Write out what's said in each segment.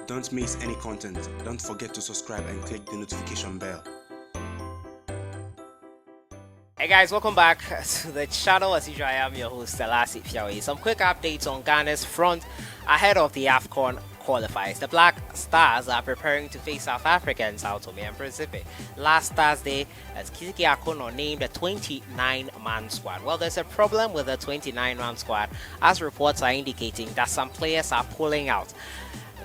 Don't miss any content. Don't forget to subscribe and click the notification bell. Hey guys, welcome back to the channel. As usual, I am your host, STEPHAN. Some quick updates on Ghana's front ahead of the Afcon qualifiers. The Blackstars are preparing to face South Africa and Sao Tome and Principe. Last Thursday, as Kiziki Akono named a 29-man squad. Well, there's a problem with the 29-man squad, as reports are indicating that some players are pulling out.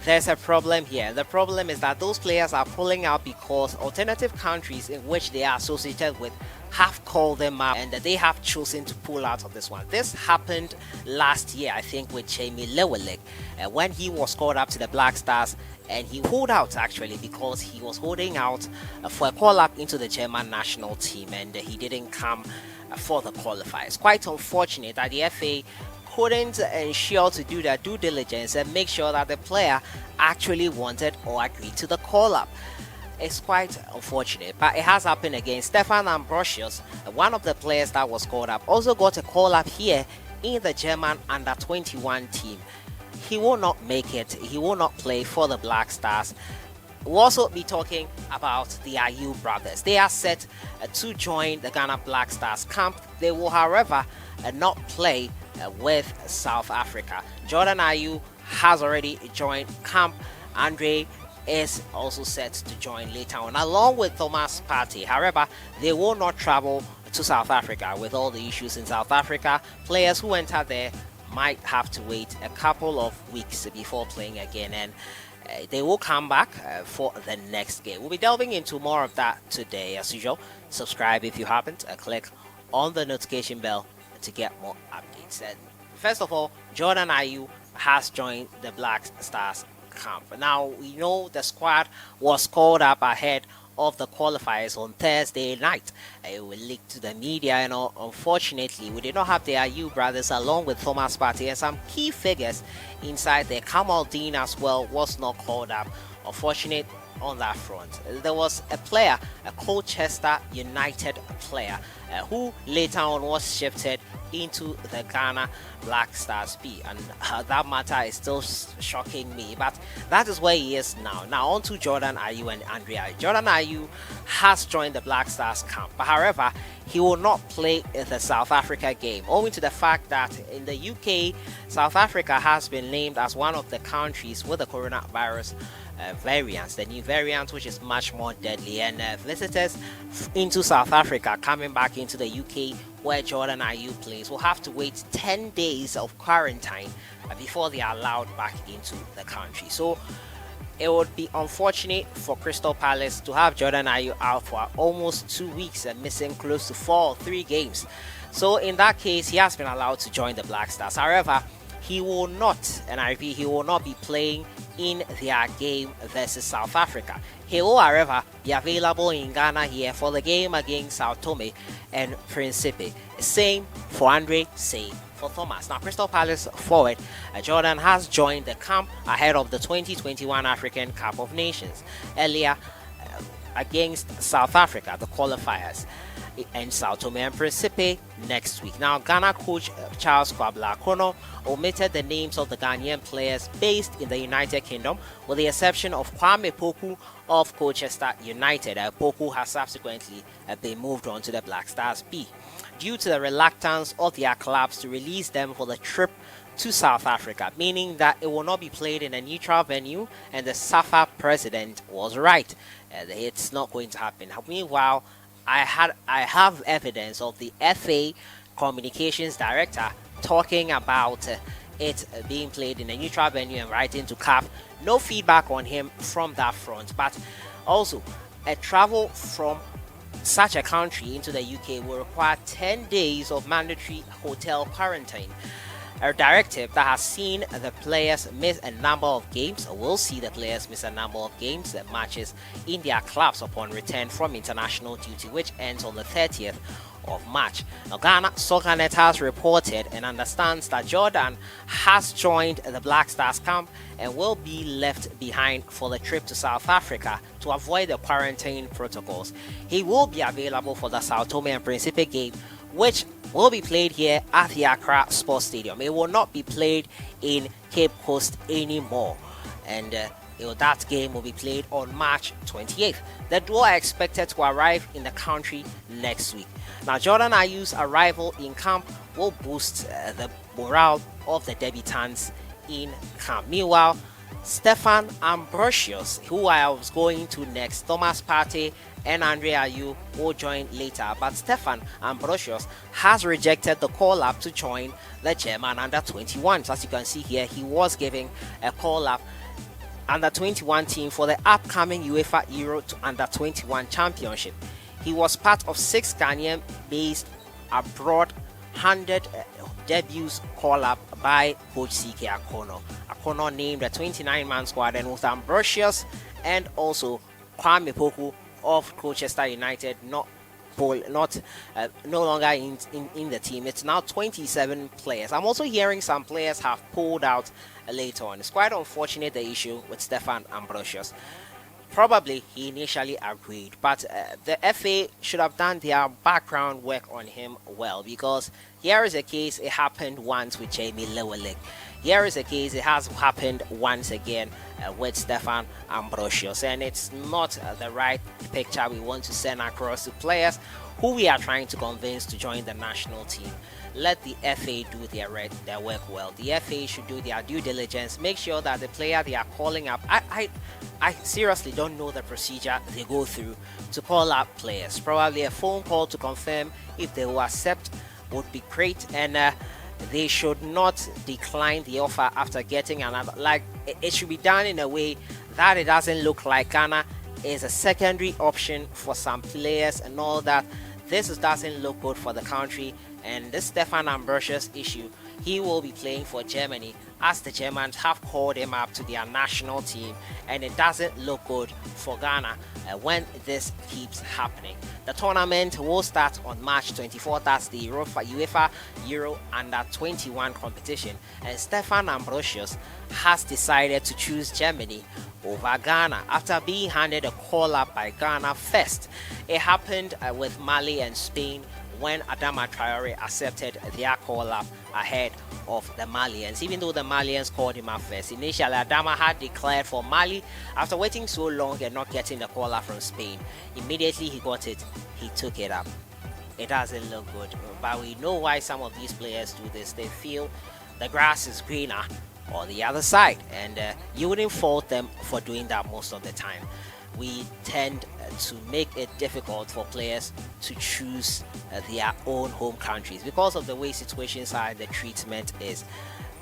There's a problem here. The problem is that those players are pulling out because alternative countries in which they are associated with have called them up and they have chosen to pull out of this one. This happened last year, I think, with Jamie Lewillig when he was called up to the Blackstars, and he pulled out actually because he was holding out for a call up into the German national team, and he didn't come for the qualifiers. Quite unfortunate that the FA couldn't ensure to do their due diligence and make sure that the player actually wanted or agreed to the call-up. It's quite unfortunate, but it has happened again. Stefan Ambrosius, one of the players that was called up, also got a call-up here in the German under-21 team. He will not make it. He will not play for the Blackstars. We'll also be talking about the Ayew brothers. They are set to join the Ghana Blackstars camp. They will, however, not play with South Africa. Jordan Ayew has already joined camp. Andre is also set to join later on, along with Thomas Partey. However, they will not travel to South Africa with all the issues in South Africa. Players who enter there might have to wait a couple of weeks before playing again, and they will come back for the next game. We'll be delving into more of that today. As usual, subscribe if you haven't, click on the notification bell to get more updates. And first of all, Jordan Ayew has joined the Blackstars camp. Now, we know the squad was called up ahead of the qualifiers on Thursday night. It will leak to the media, and unfortunately, we did not have the Ayew brothers along with Thomas Partey, and some key figures inside there. Kamal Dean as well was not called up. Unfortunate on that front. There was a player, a Colchester United player, who later on was shifted into the Ghana Blackstars B, and that matter is still shocking me, but that is where he is now. Now on to Jordan Ayew and Andre Ayew. Jordan Ayew has joined the Blackstars camp, but however, he will not play the South Africa game, owing to the fact that in the UK, South Africa has been named as one of the countries with the coronavirus variants, the new variant, which is much more deadly, and visitors into South Africa coming back into the UK where Jordan Ayew plays will have to wait 10 days of quarantine before they are allowed back into the country. So it would be unfortunate for Crystal Palace to have Jordan Ayew out for almost 2 weeks and missing close to 3 games. So in that case, he has been allowed to join the Blackstars. However, he will not, and I repeat, he will not be playing in their game versus South Africa. He will, however, be available in Ghana here for the game against Sao Tome and Principe. Same for Andre, same for Thomas. Now, Crystal Palace forward Jordan has joined the camp ahead of the 2021 African Cup of Nations. Earlier against South Africa, the qualifiers, and Sao Tome and Principe next week. Now, Ghana coach Charles Kwabla omitted the names of the Ghanaian players based in the United Kingdom, with the exception of Kwame Poku of Colchester United. Poku has subsequently been moved on to the Blackstars B due to the reluctance of their clubs to release them for the trip to South Africa, meaning that it will not be played in a neutral venue, and the SAFA president was right. It's not going to happen. Meanwhile, I have evidence of the FA communications director talking about it being played in a neutral venue and writing to CAF. No feedback on him from that front, but also a travel from such a country into the UK will require 10 days of mandatory hotel quarantine. A directive that has seen the players miss a number of games, or will see the players miss a number of games and matches in their clubs upon return from international duty, which ends on the 30th of March. Now, Ghana SoccerNet has reported and understands that Jordan has joined the Blackstars camp and will be left behind for the trip to South Africa to avoid the quarantine protocols. He will be available for the Sao Tome and Principe game, which will be played here at the Accra Sports Stadium. It will not be played in Cape Coast anymore. And That game will be played on March 28th. The duo are expected to arrive in the country next week. Now, Jordan Ayew's arrival in camp will boost the morale of the debutants in camp. Meanwhile, Stefan Ambrosius, who I was going to next, Thomas Partey and Ayew will join later, but Stefan Ambrosius has rejected the call-up to join the German under-21s. As you can see here, he was giving a call-up under-21 team for the upcoming UEFA Euro under-21 Championship. He was part of 6 Ghanaian based abroad 100 debuts call-up by coach CK Akono. Akono named a 29-man squad, and with Ambrosius and also Kwame Poku of Colchester United no longer in the team. It's now 27 players. I'm also hearing some players have pulled out later on. It's quite unfortunate, the issue with Stefan Ambrosius. Probably he initially agreed, but the FA should have done their background work on him well, because here is a case, it happened once with Jamie Lewillig. Here is a case, it has happened once again with Stefan Ambrosius, and it's not the right picture we want to send across to players who we are trying to convince to join the national team. Let the FA do their work well. The FA should do their due diligence, make sure that the player they are calling up, I seriously don't know the procedure they go through to call up players. Probably a phone call to confirm if they will accept would be great, and they should not decline the offer after getting another. Like, it should be done in a way that it doesn't look like Ghana is a secondary option for some players and all that. This doesn't look good for the country, and this Stefan Ambrosius issue, he will be playing for Germany, as the Germans have called him up to their national team, and it doesn't look good for Ghana when this keeps happening. The tournament will start on March 24th. That's the UEFA Euro under-21 competition, and Stefan Ambrosius has decided to choose Germany over Ghana after being handed a call-up by Ghana first. It happened with Mali and Spain when Adama Traore accepted their call-up ahead of the Malians. Even though the Malians called him up first, initially Adama had declared for Mali. After waiting so long and not getting the call-up from Spain, immediately he got it, he took it up. It doesn't look good, but we know why some of these players do this. They feel the grass is greener on the other side, and you wouldn't fault them for doing that most of the time. We tend to make it difficult for players to choose their own home countries because of the way situations are, the treatment is.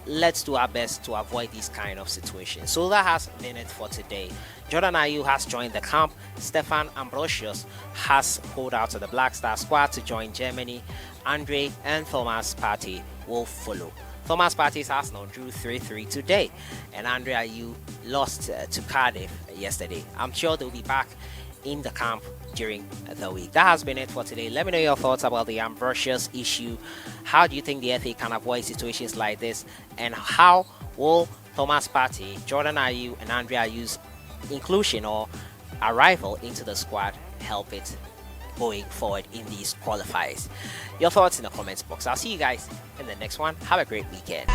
Let's do our best to avoid these kind of situations. So that has been it for today. Jordan Ayew has joined the camp. Stefan Ambrosius has pulled out of the Blackstars squad to join Germany. Andre and Thomas Partey will follow. Thomas Partey's Arsenal drew 3-3 today, and Andre Ayew lost to Cardiff yesterday. I'm sure they'll be back in the camp during the week. That has been it for today. Let me know your thoughts about the Ambrosius issue. How do you think the FA can avoid situations like this? And how will Thomas Partey, Jordan Ayew, and Andre Ayew's inclusion or arrival into the squad help it going forward in these qualifiers? Your thoughts in the comments box. I'll see you guys in the next one. Have a great weekend.